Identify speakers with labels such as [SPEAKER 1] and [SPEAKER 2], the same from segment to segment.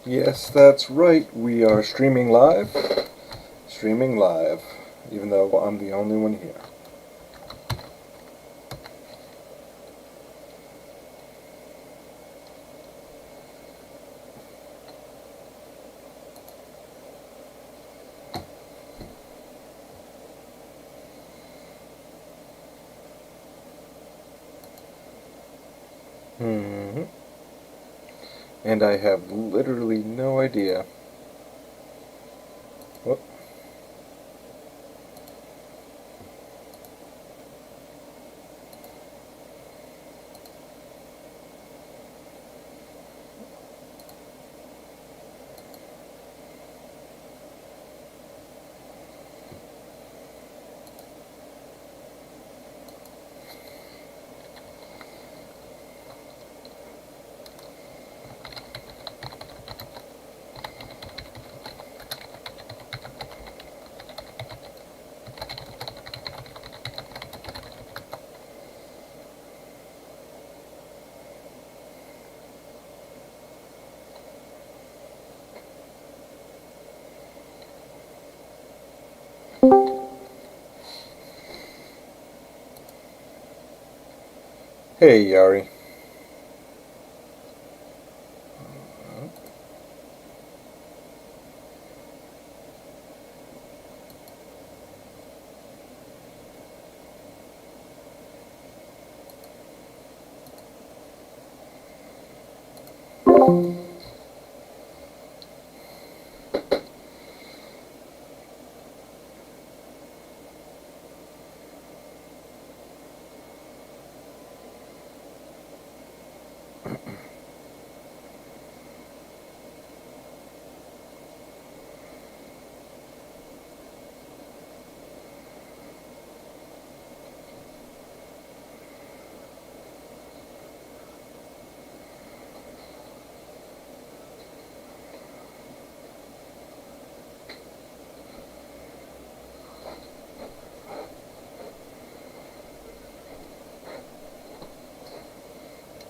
[SPEAKER 1] Yes, that's right. We are streaming live. Streaming live. Even though I'm the only one here. hmm And I have literally no idea. Whoop. Hey, Yari.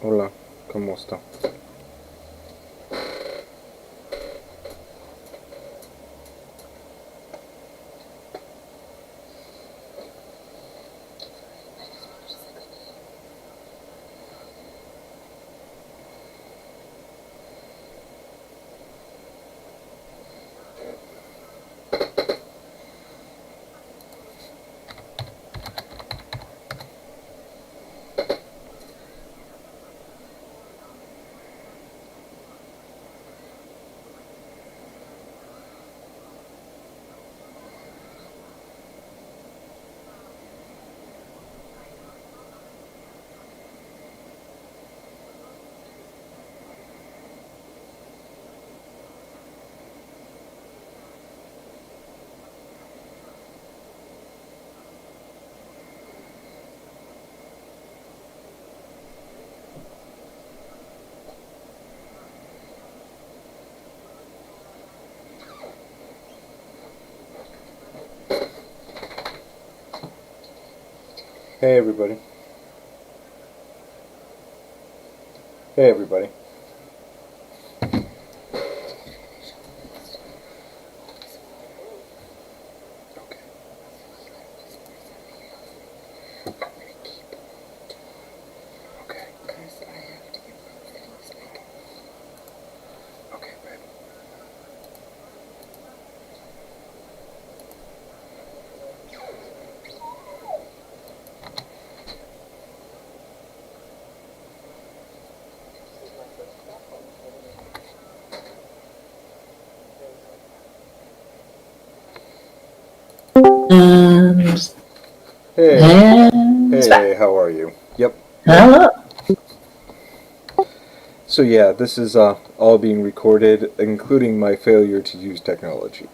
[SPEAKER 1] Hola, ¿cómo está? Hey, everybody. Hey, everybody. Okay. Okay. Okay, babe.
[SPEAKER 2] And
[SPEAKER 1] Hey.
[SPEAKER 2] and it's back.
[SPEAKER 1] Hey, how are you? Yep. Yep.
[SPEAKER 2] Hello.
[SPEAKER 1] So yeah, this is all being recorded, including my failure to use technology.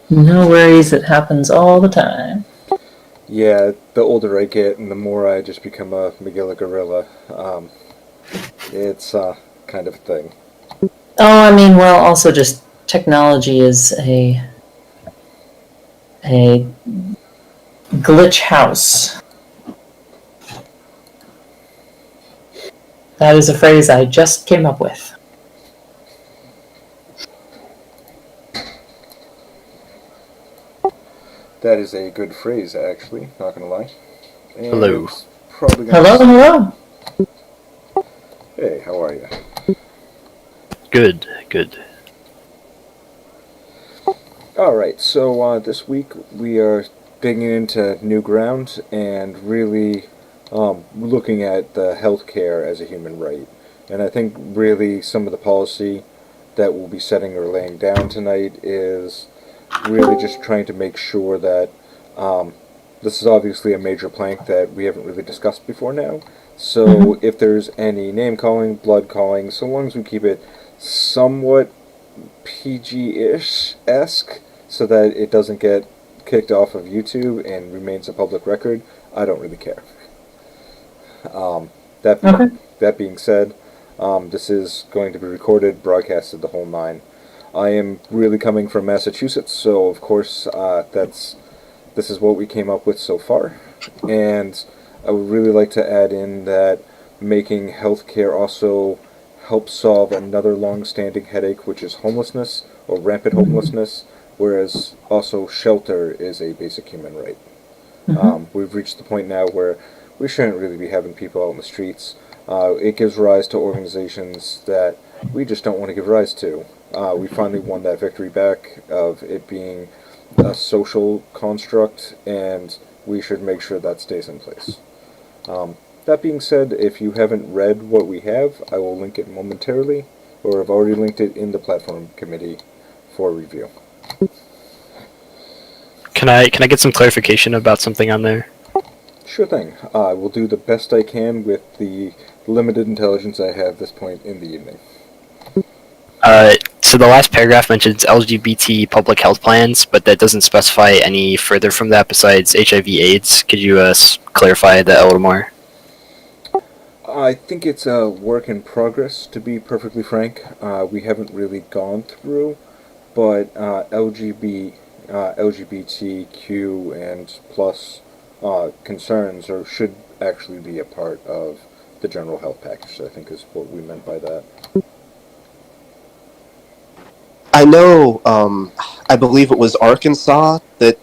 [SPEAKER 2] No worries, it happens all the time.
[SPEAKER 1] Yeah, the older I get and the more I just become a McGilla gorilla, it's kind of a thing.
[SPEAKER 2] Oh, I mean, well, also just technology is a glitch house. That is a phrase I just came up with.
[SPEAKER 1] That is a good phrase, actually, not gonna lie. And
[SPEAKER 3] Hello.
[SPEAKER 1] it's probably gonna...
[SPEAKER 2] Hello.
[SPEAKER 1] Hey, how are you?
[SPEAKER 3] Good.
[SPEAKER 1] Alright, so this week we are digging into new ground and really looking at the healthcare as a human right. And I think really some of the policy that we'll be setting or laying down tonight is really just trying to make sure that this is obviously a major plank that we haven't really discussed before now. So if there's any name calling, blood calling, so long as we keep it somewhat PG-ish-esque so that it doesn't get kicked off of YouTube and remains a public record, I don't really care. That being said, this is going to be recorded, broadcasted, the whole nine. I am really coming from Massachusetts, so of course this is what we came up with so far. And I would really like to add in that making healthcare also help solve another long-standing headache, which is homelessness or rampant homelessness, whereas also shelter is a basic human right. We've reached the point now where we shouldn't really be having people out in the streets. It gives rise to organizations that we just don't want to give rise to. We finally won that victory back of it being a social construct, and we should make sure that stays in place. That being said, if you haven't read what we have, I will link it momentarily, or I've already linked it in the platform committee for review.
[SPEAKER 3] Can I get some clarification about something on there?
[SPEAKER 1] Sure thing. I will do the best I can with the limited intelligence I have at this point in the evening.
[SPEAKER 3] So the last paragraph mentions LGBT public health plans, but that doesn't specify any further from that besides HIV/AIDS. Could you clarify that a little more?
[SPEAKER 1] I think it's a work in progress, to be perfectly frank. We haven't really gone through, but LGBTQ and plus concerns should actually be a part of the general health package, I think is what we meant by that.
[SPEAKER 4] I know, I believe it was Arkansas that,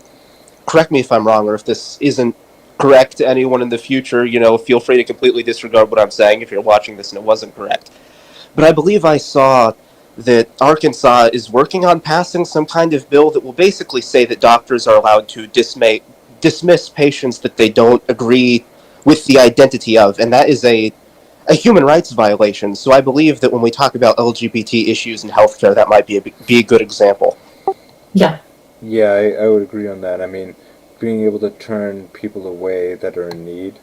[SPEAKER 4] correct me if I'm wrong, or if this isn't correct to anyone in the future, feel free to completely disregard what I'm saying if you're watching this and it wasn't correct. But I believe I saw that Arkansas is working on passing some kind of bill that will basically say that doctors are allowed to dismiss patients that they don't agree with the identity of, and that is a human rights violation. So I believe that when we talk about LGBT issues in healthcare, that might be a good example.
[SPEAKER 2] Yeah.
[SPEAKER 1] Yeah, I would agree on that. I mean, being able to turn people away that are in need,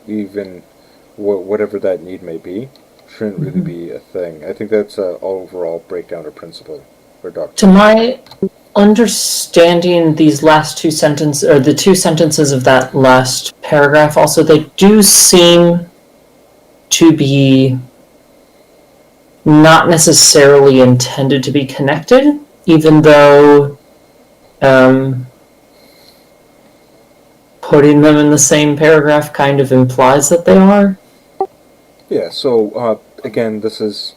[SPEAKER 1] even whatever that need may be, shouldn't really be a thing. I think that's an overall breakdown of principle for doctors.
[SPEAKER 2] To my understanding, these last two sentences, or the two sentences of that last paragraph, also, they do seem to be not necessarily intended to be connected, even though putting them in the same paragraph kind of implies that they are.
[SPEAKER 1] Yeah, so again, this is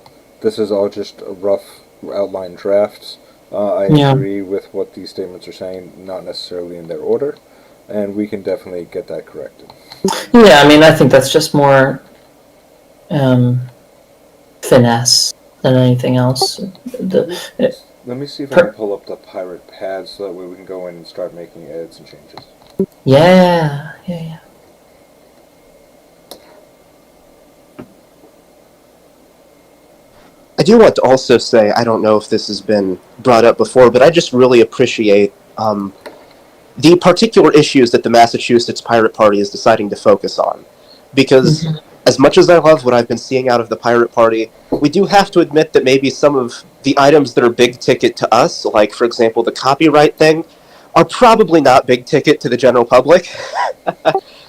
[SPEAKER 1] all just a rough outline drafts. I agree with what these statements are saying, not necessarily in their order, and we can definitely get that corrected.
[SPEAKER 2] Yeah, I mean, I think that's just more finesse than anything else.
[SPEAKER 1] Let me see if I can pull up the pirate pad so that way we can go in and start making edits and changes.
[SPEAKER 2] Yeah.
[SPEAKER 4] I do want to also say, I don't know if this has been brought up before, but I just really appreciate the particular issues that the Massachusetts Pirate Party is deciding to focus on. Because as much as I love what I've been seeing out of the Pirate Party, we do have to admit that maybe some of the items that are big ticket to us, like, for example, the copyright thing, are probably not big ticket to the general public.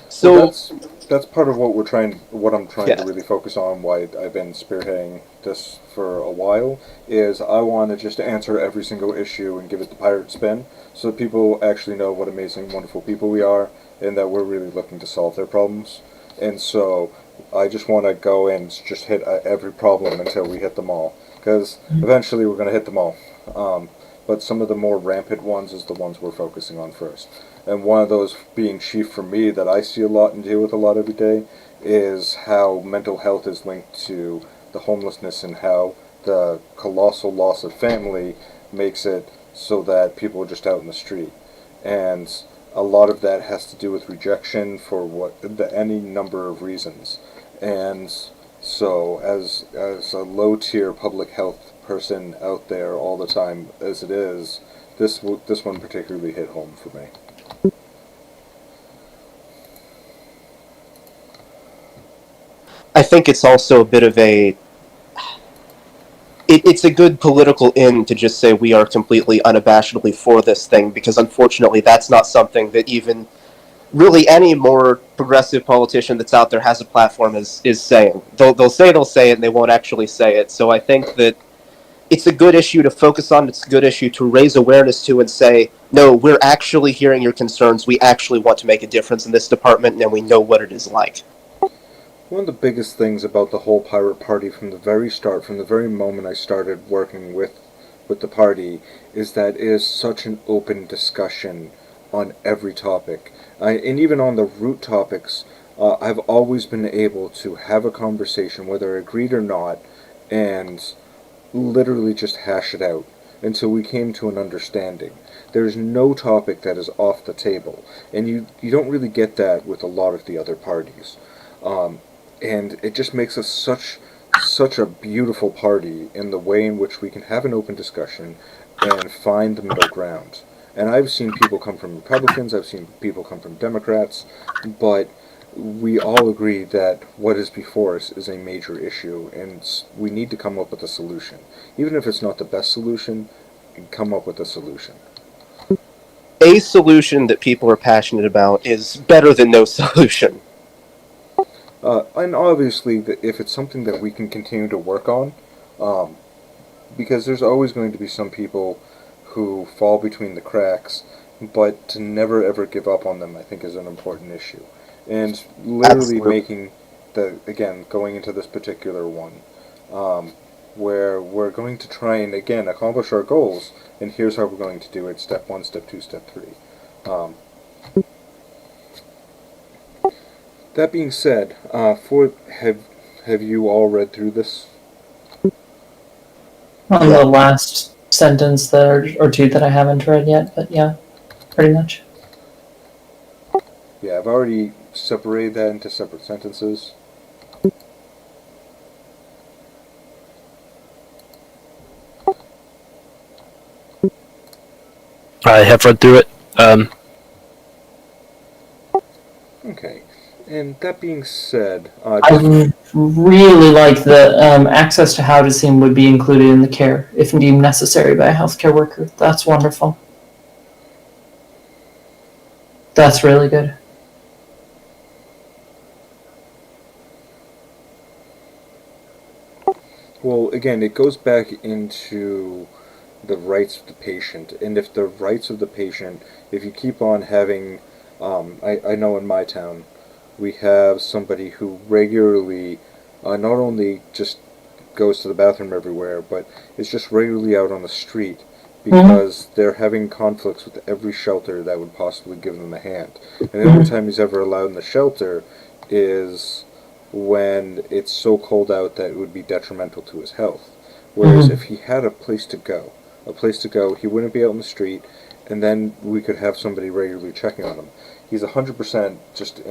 [SPEAKER 4] So
[SPEAKER 1] well, that's part of what I'm trying to really focus on, why I've been spearheading this for a while, is I want to just answer every single issue and give it the pirate spin, so that people actually know what amazing, wonderful people we are, and that we're really looking to solve their problems. And so I just want to go and just hit every problem until we hit them all, because eventually we're going to hit them all. but some of the more rampant ones is the ones we're focusing on first. And one of those being chief for me that I see a lot and deal with a lot every day is how mental health is linked to the homelessness and how the colossal loss of family makes it so that people are just out in the street. And a lot of that has to do with rejection for any number of reasons. And so as a low tier public health person out there all the time as it is, this one particularly hit home for me.
[SPEAKER 4] I think it's also a bit of a... It's a good political in to just say we are completely unabashedly for this thing, because unfortunately that's not something that even really any more progressive politician that's out there has a platform is saying. They'll say it, and they won't actually say it. So I think that it's a good issue to focus on, it's a good issue to raise awareness to and say, no, we're actually hearing your concerns, we actually want to make a difference in this department, and we know what it is like.
[SPEAKER 1] One of the biggest things about the whole Pirate Party from the very start, from the very moment I started working with the party, is that it is such an open discussion on every topic. And even on the root topics, I've always been able to have a conversation, whether agreed or not, and literally just hash it out until we came to an understanding. There's no topic that is off the table, and you don't really get that with a lot of the other parties. And it just makes us such a beautiful party in the way in which we can have an open discussion and find the middle ground. And I've seen people come from Republicans, I've seen people come from Democrats, but we all agree that what is before us is a major issue, and we need to come up with a solution. Even if it's not the best solution, come up with a solution.
[SPEAKER 4] A solution that people are passionate about is better than no solution.
[SPEAKER 1] And obviously, if it's something that we can continue to work on, because there's always going to be some people who fall between the cracks, but to never ever give up on them, I think, is an important issue. And literally
[SPEAKER 4] Absolutely.
[SPEAKER 1] making, going into this particular one, where we're going to try and, again, accomplish our goals, and here's how we're going to do it, step 1, step 2, step 3. That being said, have you all read through this?
[SPEAKER 2] On the last sentence there, or two that I haven't read yet, but yeah, pretty much.
[SPEAKER 1] Yeah, I've already separated that into separate sentences.
[SPEAKER 3] I have read through it.
[SPEAKER 1] Okay, and that being said,
[SPEAKER 2] I really like that access to housing would be included in the care if deemed necessary by a healthcare worker. That's wonderful. That's really good.
[SPEAKER 1] well, again, it goes back into the rights of the patient, and if the rights of the patient, if you keep on having, I know in my town, we have somebody who regularly, not only just goes to the bathroom everywhere, but is just regularly out on the street because they're having conflicts with every shelter that would possibly give them a hand. And the only time he's ever allowed in the shelter is when it's so cold out that it would be detrimental to his health. Whereas if he had a place to go, he wouldn't be out in the street, and then we could have somebody regularly checking on him. He's 100% just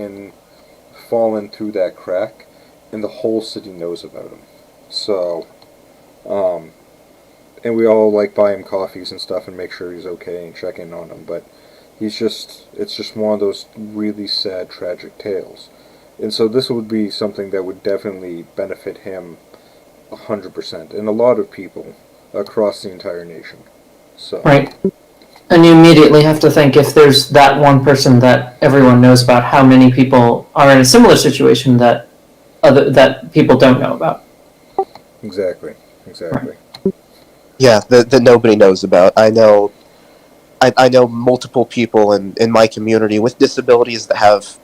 [SPEAKER 1] fallen through that crack, and the whole city knows about him. So, and we all buy him coffees and stuff and make sure he's okay and check in on him, but it's just one of those really sad, tragic tales. And so this would be something that would definitely benefit him 100%, and a lot of people across the entire nation. So.
[SPEAKER 2] Right. And you immediately have to think, if there's that one person that everyone knows about, how many people are in a similar situation that people don't know about.
[SPEAKER 1] Exactly.
[SPEAKER 4] Yeah, that nobody knows about. I know multiple people in my community with disabilities that have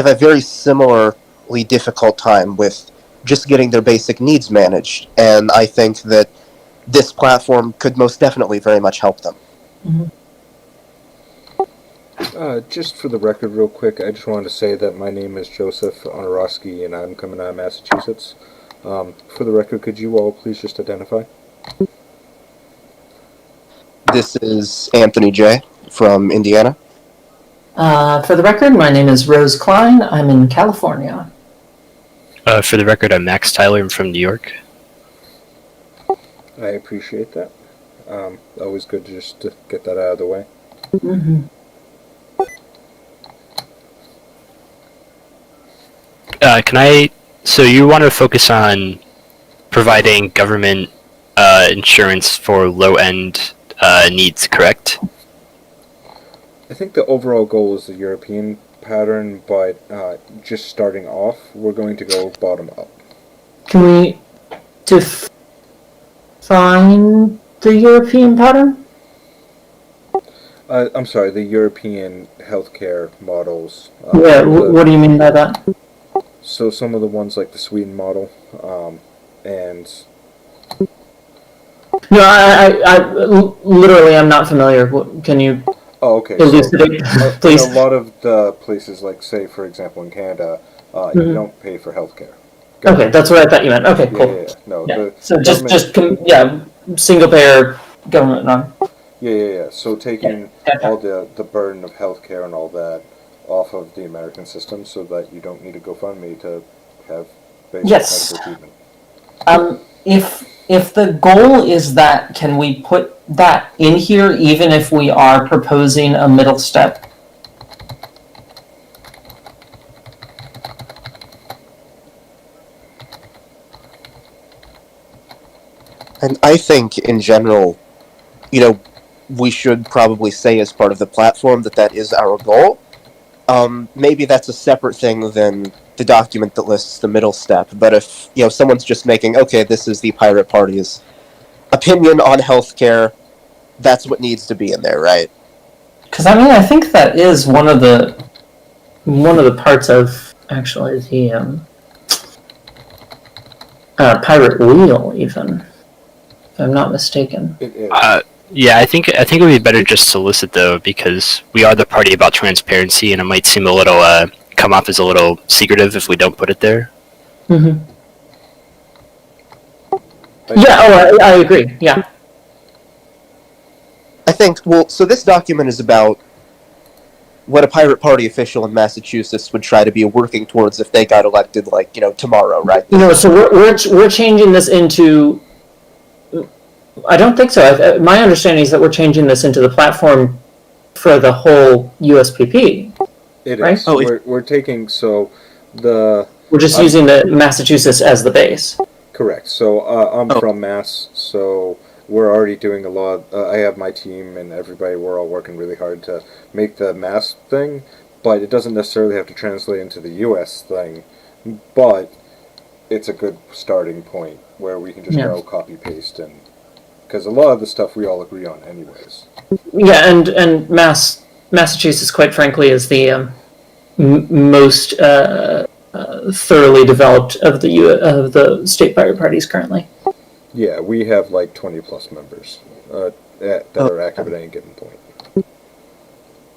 [SPEAKER 4] a very similarly difficult time with just getting their basic needs managed. And I think that this platform could most definitely very much help them.
[SPEAKER 1] Just for the record, real quick, I just wanted to say that my name is Joseph Honorowski, and I'm coming out of Massachusetts. For the record, could you all please just identify?
[SPEAKER 4] This is Anthony J. from Indiana.
[SPEAKER 2] For the record, my name is Rose Klein. I'm in California.
[SPEAKER 3] For the record, I'm Max Tyler. I'm from New York.
[SPEAKER 1] I appreciate that. Always good just to get that out of the way.
[SPEAKER 3] So you want to focus on providing government insurance for low-end needs, correct?
[SPEAKER 1] I think the overall goal is the European pattern, but just starting off, we're going to go bottom up.
[SPEAKER 2] Can we define the European pattern?
[SPEAKER 1] I'm sorry, the European healthcare models.
[SPEAKER 2] What do you mean by that?
[SPEAKER 1] So some of the ones like the Sweden model, and
[SPEAKER 2] No, I literally I'm not familiar. Can you
[SPEAKER 1] okay.
[SPEAKER 2] elucidate, please?
[SPEAKER 1] In a lot of the places, like say for example in Canada, you don't pay for healthcare.
[SPEAKER 2] Okay, that's what I thought you meant. Okay, cool.
[SPEAKER 1] Yeah. No,
[SPEAKER 2] Yeah.
[SPEAKER 1] the
[SPEAKER 2] So
[SPEAKER 1] government-
[SPEAKER 2] single payer government non.
[SPEAKER 1] Yeah. So taking
[SPEAKER 2] Yeah.
[SPEAKER 1] all the burden of healthcare and all that off of the American system, so that you don't need to GoFundMe to have basic
[SPEAKER 2] Yes.
[SPEAKER 1] medical treatment.
[SPEAKER 2] If the goal is that, can we put that in here even if we are proposing a middle step?
[SPEAKER 4] And I think, in general, we should probably say as part of the platform that is our goal. Maybe that's a separate thing than the document that lists the middle step. But if someone's just making, okay, this is the Pirate Party's opinion on healthcare, that's what needs to be in there, right?
[SPEAKER 2] Because I think that is one of the parts of actually the pirate wheel, even if I'm not mistaken.
[SPEAKER 1] It is.
[SPEAKER 3] Yeah, I think it would be better just to list it though, because we are the party about transparency, and it might seem a little come off as a little secretive if we don't put it there.
[SPEAKER 2] Mm-hmm. Yeah. Oh, I agree. Yeah.
[SPEAKER 4] I think, so this document is about what a Pirate Party official in Massachusetts would try to be working towards if they got elected, tomorrow, right?
[SPEAKER 2] So we're changing this into. I don't think so. My understanding is that we're changing this into the platform for the whole USPP.
[SPEAKER 1] It
[SPEAKER 2] right?
[SPEAKER 1] is. We're taking
[SPEAKER 2] We're just using the Massachusetts as the base.
[SPEAKER 1] Correct. So I'm from Mass, so we're already doing a lot. I have my team and everybody. We're all working really hard to make the Mass thing, but it doesn't necessarily have to translate into the US thing. But it's a good starting point where we can just go copy paste, and because a lot of the stuff we all agree on, anyways.
[SPEAKER 2] Yeah, and Massachusetts, quite frankly, is the most thoroughly developed of the state pirate parties currently.
[SPEAKER 1] Yeah, we have 20 plus members that are active at any given point.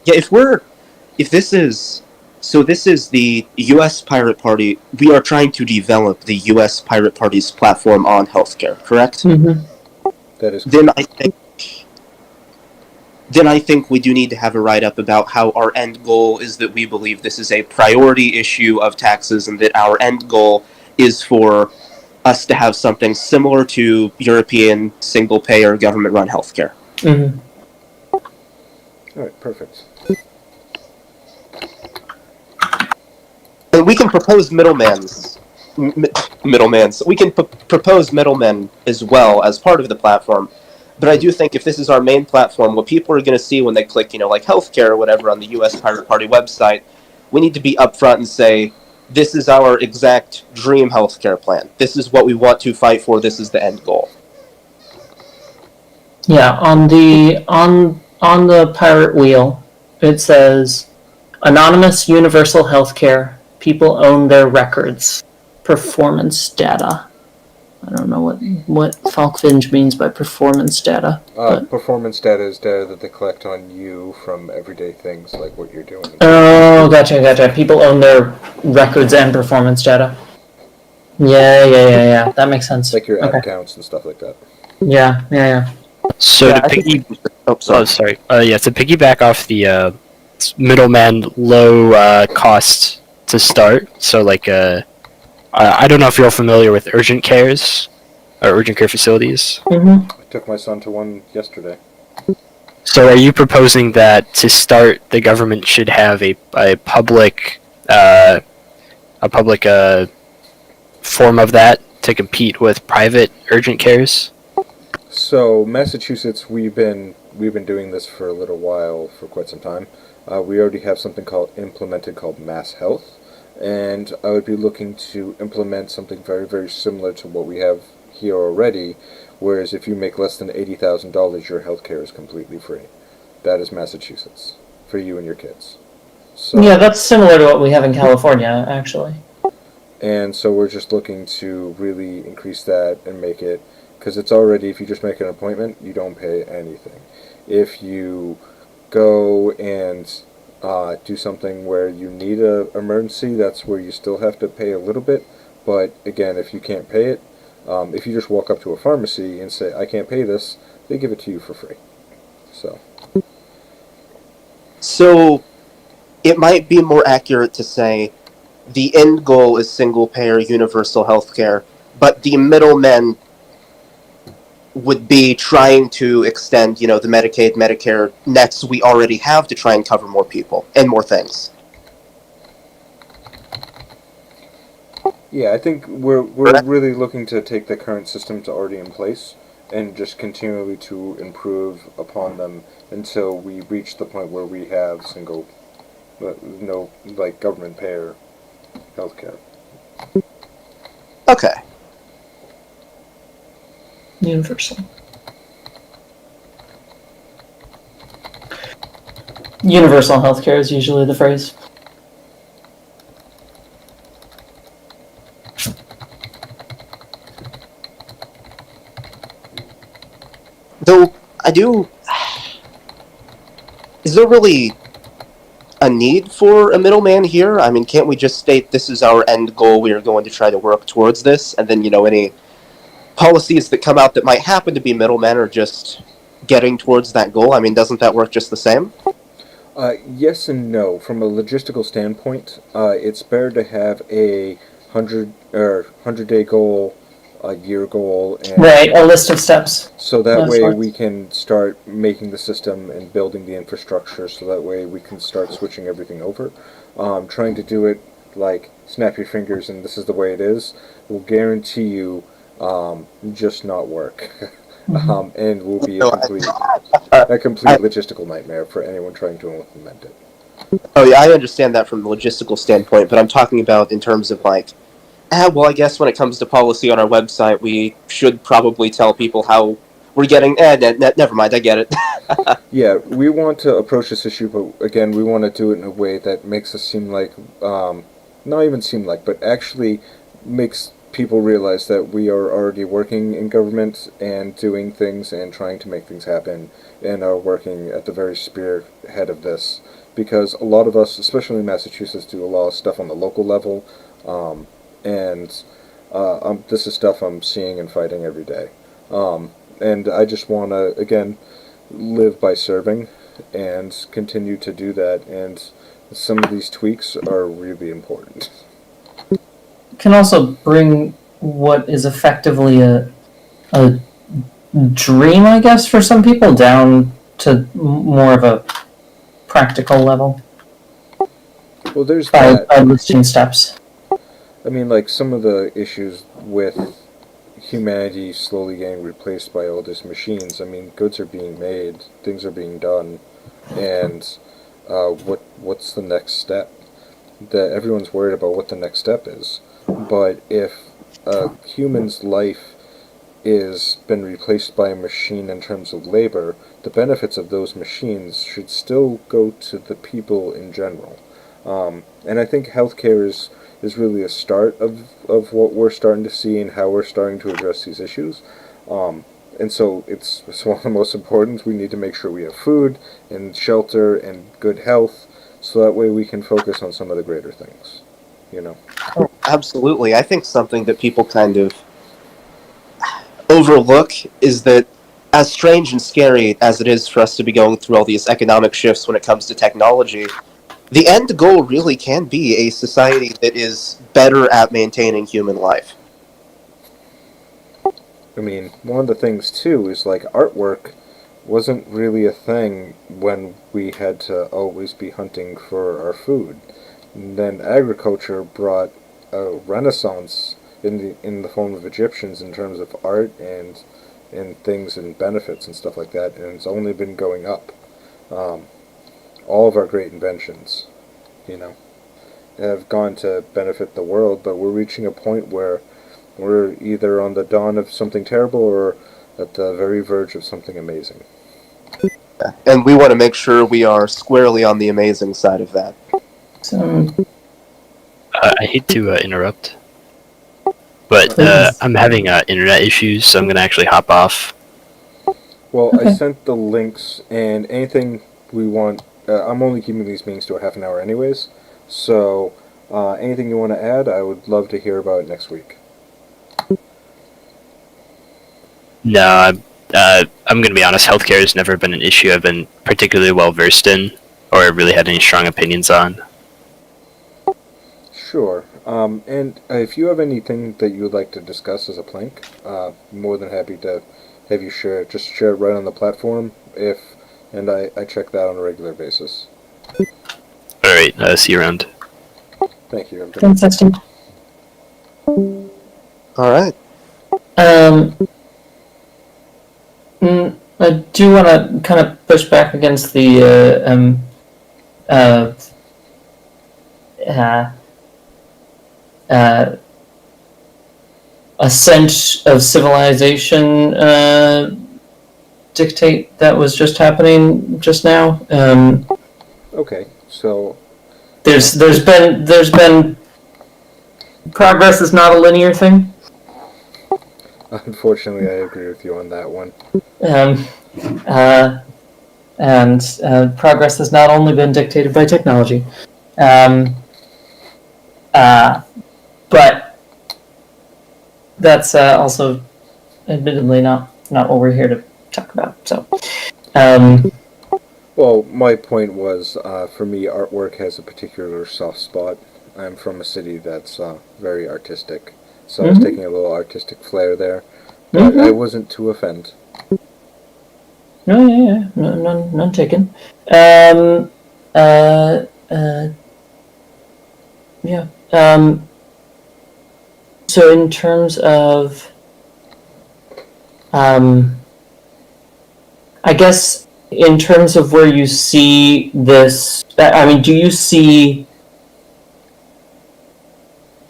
[SPEAKER 4] Yeah, this is the U.S. Pirate Party. We are trying to develop the U.S. Pirate Party's platform on healthcare, correct?
[SPEAKER 2] Mm-hmm.
[SPEAKER 1] That is.
[SPEAKER 4] Then I think we do need to have a write-up about how our end goal is that we believe this is a priority issue of taxes, and that our end goal is for us to have something similar to European single-payer government-run healthcare.
[SPEAKER 2] Mm-hmm.
[SPEAKER 1] All right, perfect.
[SPEAKER 4] And we can propose middlemans. We can propose middlemen as well as part of the platform. But I do think if this is our main platform, what people are going to see when they click, healthcare or whatever on the U.S. Pirate Party website, we need to be upfront and say, this is our exact dream healthcare plan. This is what we want to fight for. This is the end goal.
[SPEAKER 2] Yeah, on the pirate wheel, it says anonymous universal healthcare. People own their records, performance data. I don't know what Falkvinge means by performance data. But
[SPEAKER 1] Performance data is data that they collect on you from everyday things like what you're doing.
[SPEAKER 2] oh, gotcha. People own their records and performance data. Yeah. That makes sense.
[SPEAKER 1] Like your ad
[SPEAKER 2] Okay.
[SPEAKER 1] counts and stuff like that.
[SPEAKER 2] Yeah.
[SPEAKER 3] So
[SPEAKER 4] Yeah,
[SPEAKER 3] to
[SPEAKER 4] I think-
[SPEAKER 3] piggy,
[SPEAKER 4] Oh, sorry.
[SPEAKER 3] oh sorry, to piggyback off the middleman low cost to start. So like I don't know if you're all familiar with urgent cares or urgent care facilities.
[SPEAKER 2] Mm-hmm.
[SPEAKER 1] I took my son to one yesterday.
[SPEAKER 3] So are you proposing that to start, the government should have a public form of that to compete with private urgent cares?
[SPEAKER 1] So Massachusetts, we've been doing this for a little while, for quite some time. We already have something implemented called Mass Health, and I would be looking to implement something very similar to what we have here already. Whereas if you make less than $80,000, your health care is completely free. That is Massachusetts for you and your kids. So,
[SPEAKER 2] Yeah, that's similar to what we have in California, actually.
[SPEAKER 1] and so we're just looking to really increase that and make it, because it's already, if you just make an appointment, you don't pay anything. If you go and do something where you need a emergency, that's where you still have to pay a little bit. But again, if you can't pay it, if you just walk up to a pharmacy and say, I can't pay this, they give it to you for free.
[SPEAKER 4] So, it might be more accurate to say the end goal is single-payer universal healthcare, but the middlemen would be trying to extend, the Medicaid, Medicare nets we already have to try and cover more people and more things.
[SPEAKER 1] Yeah, I think we're really looking to take the current systems already in place and just continually to improve upon them until we reach the point where we have no government payer healthcare.
[SPEAKER 4] Okay.
[SPEAKER 2] Universal. Universal healthcare is usually the phrase.
[SPEAKER 4] Though, is there really a need for a middleman here? I mean, can't we just state this is our end goal, we are going to try to work towards this, and then, any policies that come out that might happen to be middlemen are just getting towards that goal? I mean, doesn't that work just the same?
[SPEAKER 1] Yes and no. From a logistical standpoint, it's better to have a 100-day goal, a year goal, and
[SPEAKER 2] Right, a list of steps.
[SPEAKER 1] so that
[SPEAKER 2] That's
[SPEAKER 1] way
[SPEAKER 2] right.
[SPEAKER 1] we can start making the system and building the infrastructure. So that way we can start switching everything over. Trying to do it like snap your fingers and this is the way it is will guarantee you just not work. And will be a complete logistical nightmare for anyone trying to implement it.
[SPEAKER 4] Oh yeah, I understand that from the logistical standpoint, but I'm talking about in terms of I guess when it comes to policy on our website, we should probably tell people how we're getting. Never mind, I get it.
[SPEAKER 1] Yeah, we want to approach this issue, but again, we want to do it in a way that makes us seem like, not even seem like, but actually makes people realize that we are already working in government and doing things and trying to make things happen and are working at the very spearhead of this. Because a lot of us, especially in Massachusetts, do a lot of stuff on the local level, and this is stuff I'm seeing and fighting every day. And I just want to, again, live by serving and continue to do that, and some of these tweaks are really important.
[SPEAKER 2] Can also bring what is effectively a dream, I guess, for some people down to more of a practical level
[SPEAKER 1] Well, there's
[SPEAKER 2] by
[SPEAKER 1] that.
[SPEAKER 2] listing steps.
[SPEAKER 1] I mean, like, some of the issues with humanity slowly getting replaced by all these machines. I mean, goods are being made, things are being done, and what's the next step? That everyone's worried about what the next step is. But if a human's life is been replaced by a machine in terms of labor, the benefits of those machines should still go to the people in general. And I think healthcare is really a start of what we're starting to see and how we're starting to address these issues. And so it's one of the most important. We need to make sure we have food and shelter and good health, so that way we can focus on some of the greater things, you know.
[SPEAKER 4] Absolutely. I think something that people kind of overlook is that, as strange and scary as it is for us to be going through all these economic shifts when it comes to technology, the end goal really can be a society that is better at maintaining human life.
[SPEAKER 1] I mean, one of the things too is like artwork wasn't really a thing when we had to always be hunting for our food. And then agriculture brought a renaissance in the form of Egyptians in terms of art and things and benefits and stuff like that, and it's only been going up. All of our great inventions, you know, have gone to benefit the world, but we're reaching a point where we're either on the dawn of something terrible or at the very verge of something amazing.
[SPEAKER 4] And we want to make sure we are squarely on the amazing side of that.
[SPEAKER 2] So,
[SPEAKER 3] I hate to interrupt, but
[SPEAKER 2] Please.
[SPEAKER 3] I'm having internet issues, so I'm going to actually hop off.
[SPEAKER 1] Well, I
[SPEAKER 2] Okay.
[SPEAKER 1] sent the links, and anything we want, I'm only keeping these meetings to a half an hour anyways, so anything you want to add, I would love to hear about it next week.
[SPEAKER 3] No, I'm going to be honest, healthcare has never been an issue I've been particularly well versed in, or really had any strong opinions on.
[SPEAKER 1] Sure. And if you have anything that you would like to discuss as a plank, more than happy to have you share it. Just share it right on the platform, and I check that on a regular basis.
[SPEAKER 3] Alright, see you around.
[SPEAKER 1] Thank you. Everybody.
[SPEAKER 2] thanks, Esty.
[SPEAKER 4] All right.
[SPEAKER 2] I do want to kind of push back against the ascent of civilization dictate that was just happening just now.
[SPEAKER 1] Okay, so
[SPEAKER 2] There's been progress is not a linear thing.
[SPEAKER 1] unfortunately, I agree with you on that one.
[SPEAKER 2] And progress has not only been dictated by technology, but that's also admittedly not what we're here to talk about. So,
[SPEAKER 1] Well, my point was, for me, artwork has a particular soft spot. I'm from a city that's very artistic, so I was
[SPEAKER 2] Mhm.
[SPEAKER 1] taking a little artistic flair there, but
[SPEAKER 2] Mhm.
[SPEAKER 1] I wasn't to offend.
[SPEAKER 2] no, yeah, none taken. Yeah. So in terms of, I guess in terms of where you see this, I mean, do you see?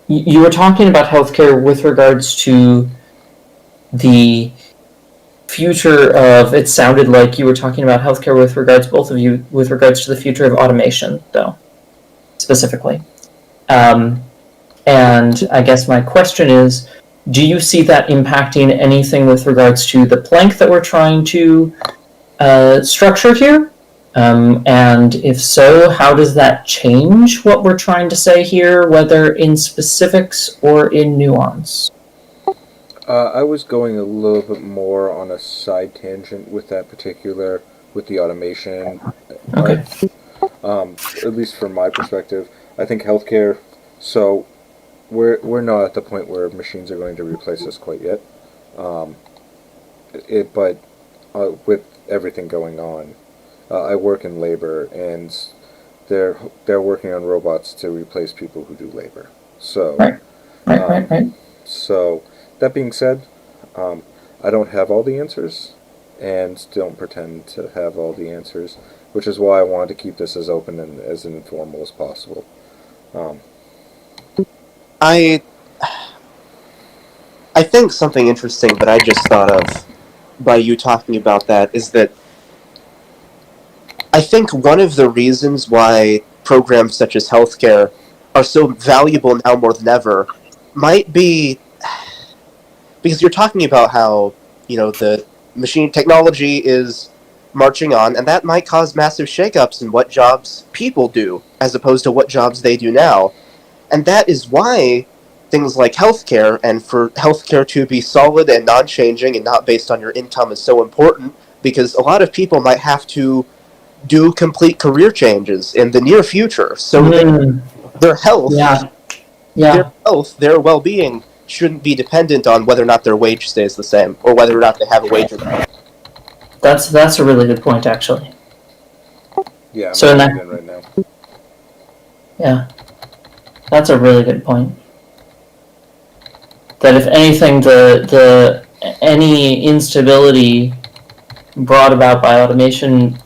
[SPEAKER 2] You were talking about healthcare with regards to the future of. It sounded like you were talking about healthcare with regards, both of you, with regards to the future of automation, though, specifically. And I guess my question is, do you see that impacting anything with regards to the plank that we're trying to structure here? And if so, how does that change what we're trying to say here, whether in specifics or in nuance?
[SPEAKER 1] I was going a little bit more on a side tangent with that particular, with the automation
[SPEAKER 2] Okay.
[SPEAKER 1] part. At least from my perspective, I think healthcare. So we're not at the point where machines are going to replace us quite yet. But with everything going on, I work in labor, and they're working on robots to replace people who do labor. So
[SPEAKER 2] Right.
[SPEAKER 1] So, that being said, I don't have all the answers, and don't pretend to have all the answers, which is why I wanted to keep this as open and as informal as possible.
[SPEAKER 4] I think something interesting that I just thought of by you talking about that is that I think one of the reasons why programs such as healthcare are so valuable now more than ever might be because you're talking about how, the machine technology is marching on, and that might cause massive shakeups in what jobs people do as opposed to what jobs they do now. And that is why things like healthcare, and for healthcare to be solid and non-changing and not based on your income, is so important, because a lot of people might have to do complete career changes in the near future. So their health,
[SPEAKER 2] Yeah. Yeah.
[SPEAKER 4] their health, their well-being shouldn't be dependent on whether or not their wage stays the same or whether or not they have a wage or not.
[SPEAKER 2] That's a really good point, actually.
[SPEAKER 1] Yeah, I'm
[SPEAKER 2] So in
[SPEAKER 1] looking right now.
[SPEAKER 2] Yeah. That's a really good point. That if anything, any instability brought about by automation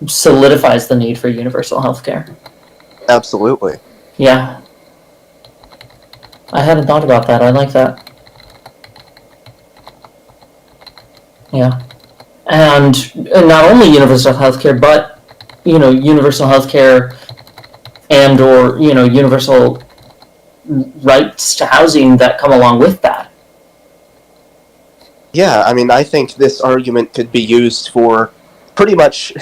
[SPEAKER 2] solidifies the need for universal healthcare.
[SPEAKER 4] Absolutely.
[SPEAKER 2] Yeah. I hadn't thought about that. I like that. Yeah. And not only universal healthcare, but, universal healthcare and or, universal rights to housing that come along with that.
[SPEAKER 4] Yeah, I mean, I think this argument could be used for pretty much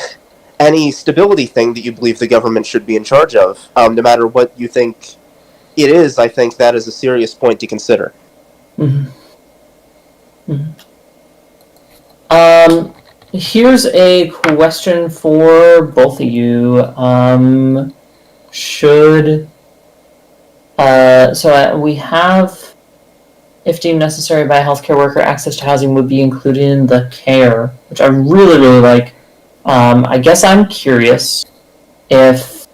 [SPEAKER 4] any stability thing that you believe the government should be in charge of. No matter what you think it is, I think that is a serious point to consider.
[SPEAKER 2] Mm-hmm. Here's a question for both of you. We have, if deemed necessary by a healthcare worker, access to housing would be included in the care, which I really, really like. I guess I'm curious if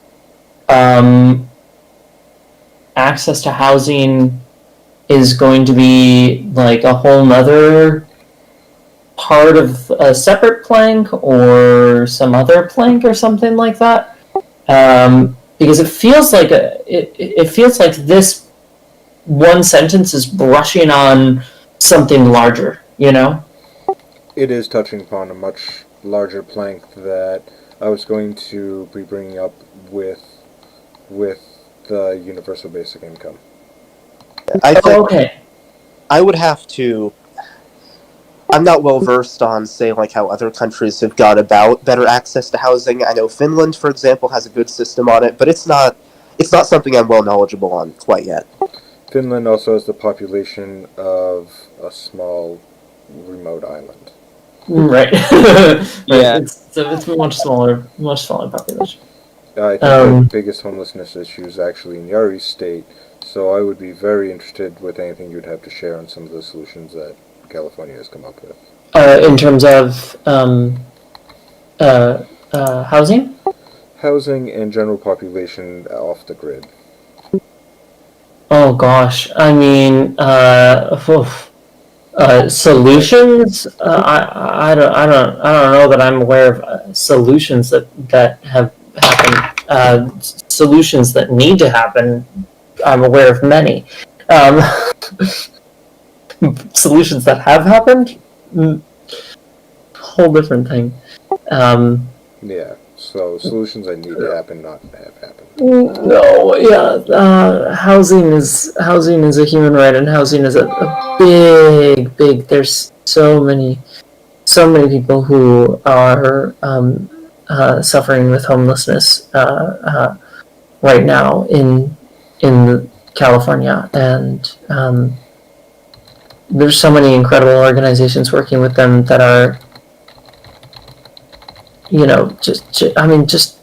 [SPEAKER 2] access to housing is going to be like a whole nother part of a separate plank or some other plank or something like that. Because it feels like it feels like this one sentence is brushing on something larger,
[SPEAKER 1] It is touching upon a much larger plank that I was going to be bringing up with the universal basic income.
[SPEAKER 4] I think
[SPEAKER 2] Okay.
[SPEAKER 4] I would have to. I'm not well versed on, say, like how other countries have got about better access to housing. I know Finland, for example, has a good system on it, but it's not something I'm well knowledgeable on quite yet.
[SPEAKER 1] Finland also has the population of a small remote island.
[SPEAKER 2] Right.
[SPEAKER 5] Yeah.
[SPEAKER 2] It's a much smaller population.
[SPEAKER 1] I think the biggest homelessness issue is actually in Yari State, so I would be very interested with anything you'd have to share on some of the solutions that California has come up with.
[SPEAKER 2] In terms of housing?
[SPEAKER 1] Housing and general population off the grid.
[SPEAKER 2] Oh gosh, I mean, solutions. I don't know that I'm aware of solutions that have happened. Solutions that need to happen. I'm aware of many. Solutions that have happened, whole different thing.
[SPEAKER 1] Yeah, so solutions that need to happen, not have happened.
[SPEAKER 2] No, yeah, housing is a human right, and housing is a big. There's so many people who are suffering with homelessness right now in California, and there's so many incredible organizations working with them that are, just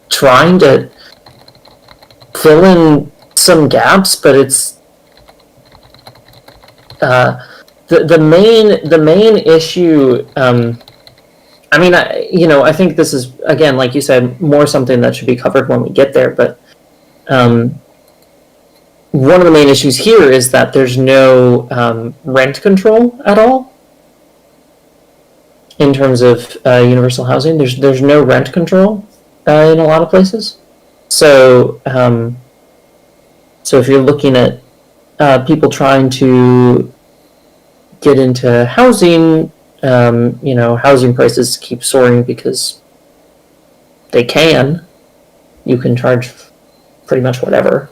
[SPEAKER 2] trying to fill in some gaps, but it's the main issue. I think this is, again, like you said, more something that should be covered when we get there, but one of the main issues here is that there's no rent control at all in terms of universal housing. There's no rent control in a lot of places. So if you're looking at people trying to get into housing, housing prices keep soaring because they can. You can charge pretty much whatever.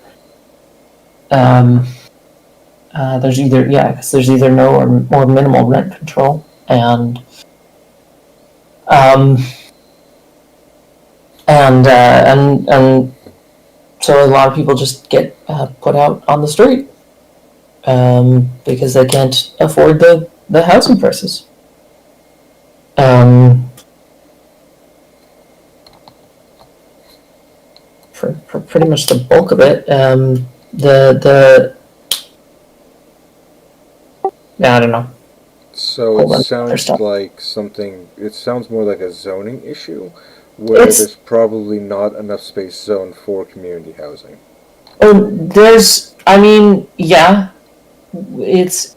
[SPEAKER 2] There's either I guess there's either no or minimal rent control, and so a lot of people just get put out on the street because they can't afford the housing prices. For pretty much the bulk of it, I don't know.
[SPEAKER 1] So
[SPEAKER 2] Hold on,
[SPEAKER 1] it sounds
[SPEAKER 2] stop.
[SPEAKER 1] like something. It sounds more like a zoning issue, where
[SPEAKER 2] It's-
[SPEAKER 1] there's probably not enough space zoned for community housing.
[SPEAKER 2] Oh, there's. I mean, yeah, it's.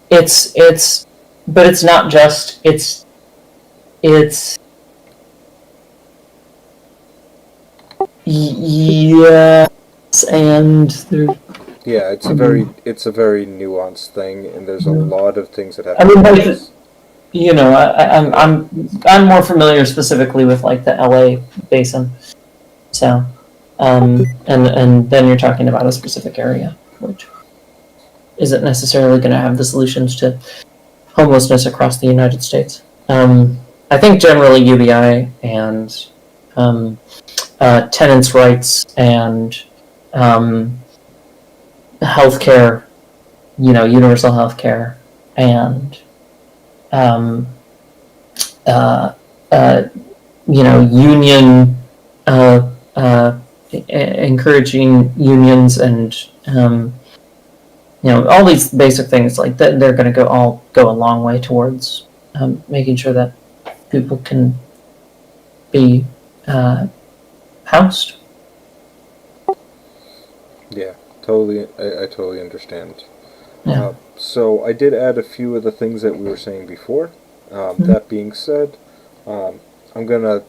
[SPEAKER 2] It's. But it's not just. It's. Yes, and there.
[SPEAKER 1] Yeah, it's a very nuanced thing, and there's a lot of things that have.
[SPEAKER 2] I mean,
[SPEAKER 1] to
[SPEAKER 2] like,
[SPEAKER 1] do with
[SPEAKER 2] you know, I'm more familiar specifically with like the LA basin, so, and then you're talking about a specific area, which isn't necessarily going to have the solutions to homelessness across the United States. I think generally UBI and tenants' rights and healthcare, universal healthcare and union, encouraging unions and all these basic things like that. They're going to go a long way towards making sure that people can be housed.
[SPEAKER 1] Yeah, totally. I totally understand.
[SPEAKER 2] Yeah.
[SPEAKER 1] So I did add a few of the things that we were saying before. That being said, I'm gonna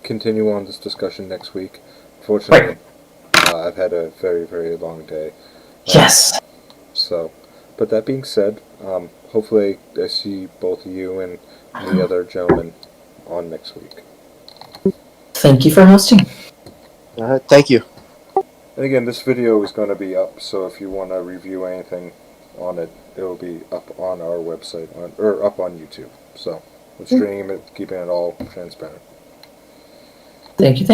[SPEAKER 1] continue on this discussion next week. Fortunately, I've had a very, very long day.
[SPEAKER 2] Yes.
[SPEAKER 1] So, but that being said, hopefully I see both of you and the other gentleman on next week.
[SPEAKER 2] Thank you for hosting.
[SPEAKER 4] All right, thank you.
[SPEAKER 1] And again, this video is going to be up, so if you want to review anything on it, it will be up on our website, or up on YouTube. So, we're streaming it, keeping it all transparent.
[SPEAKER 2] Thank you.